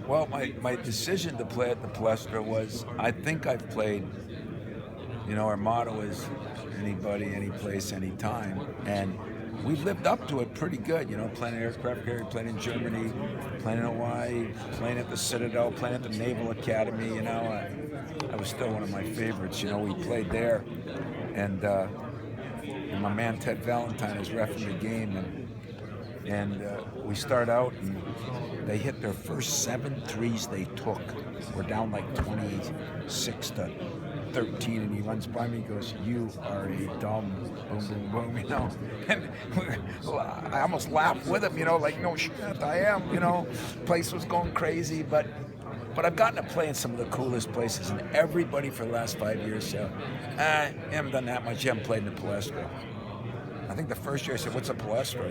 Well, my decision to play at the Palestra was, I think I've played, our motto is anybody, any place, anytime. And we lived up to it pretty good, playing an aircraft carrier, playing in Germany, playing in Hawaii, playing at the Citadel, playing at the Naval Academy, I was still one of my favorites. We played there, and my man Ted Valentine is reffing the game, and we start out, and they hit their first 7 threes they took. We're down like 26-13, and he runs by me and goes, "You are a dumb boom, boom, boom," And I almost laughed with him, like, no shit, I am, Place was going crazy, but I've gotten to play in some of the coolest places, and everybody for the last 5 years said, I haven't done that much, you haven't played in the Palestra. I think the first year I said, what's a Palestra?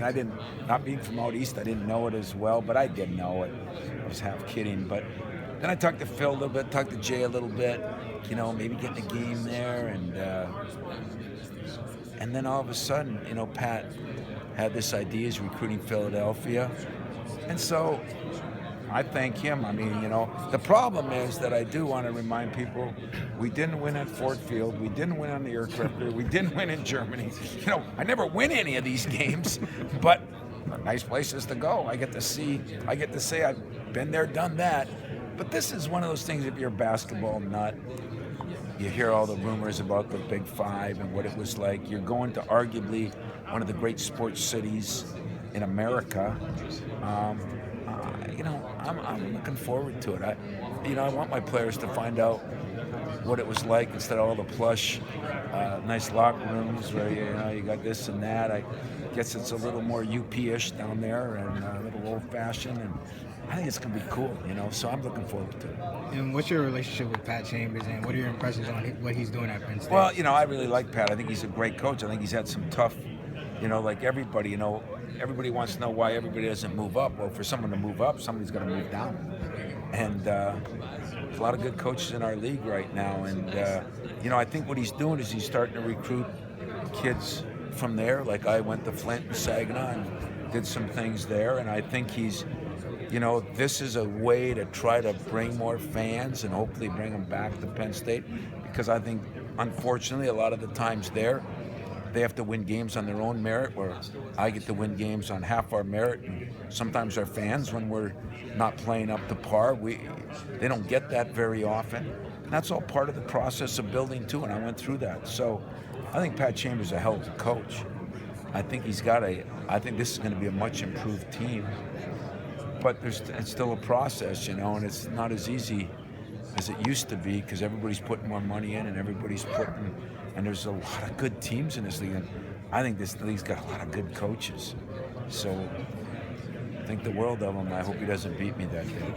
I didn't, not being from out east, I didn't know it as well, but I did know it. I was half kidding. But then I talked to Phil a little bit, talked to Jay a little bit, maybe getting a game there. And then all of a sudden, Pat had this idea, he's recruiting Philadelphia. And so I thank him. The problem is that I do want to remind people we didn't win at Ford Field. We didn't win on the aircraft carrier. We didn't win in Germany. I never win any of these games, but nice places to go. I get to say I've been there, done that. But this is one of those things, if you're a basketball nut, you hear all the rumors about the Big Five and what it was like. You're going to arguably one of the great sports cities in America. I'm looking forward to it. I want my players to find out what it was like instead of all the plush, nice locker rooms where you got this and that. I guess it's a little more UP-ish down there and a little old-fashioned, and I think it's gonna be cool. So I'm looking forward to it. And what's your relationship with Pat Chambers, and what are your impressions on what he's doing at Penn State? Well, I really like Pat. I think he's a great coach. I think he's had some tough, like everybody, everybody wants to know why everybody doesn't move up. Well, for someone to move up, somebody's got to move down. And there's a lot of good coaches in our league right now. And, I think what he's doing is he's starting to recruit kids from there. Like I went to Flint and Saginaw and did some things there. And I think he's, this is a way to try to bring more fans and hopefully bring them back to Penn State. Because I think, unfortunately, a lot of the times they have to win games on their own merit, where I get to win games on half our merit. And sometimes our fans, when we're not playing up to par, they don't get that very often. And that's all part of the process of building too, and I went through that. So I think Pat Chambers is a hell of a coach. I think this is going to be a much improved team. But it's still a process, and it's not as easy as it used to be because everybody's putting more money in and and there's a lot of good teams in this league. And I think this league's got a lot of good coaches. So I think the world of him. I hope he doesn't beat me that day.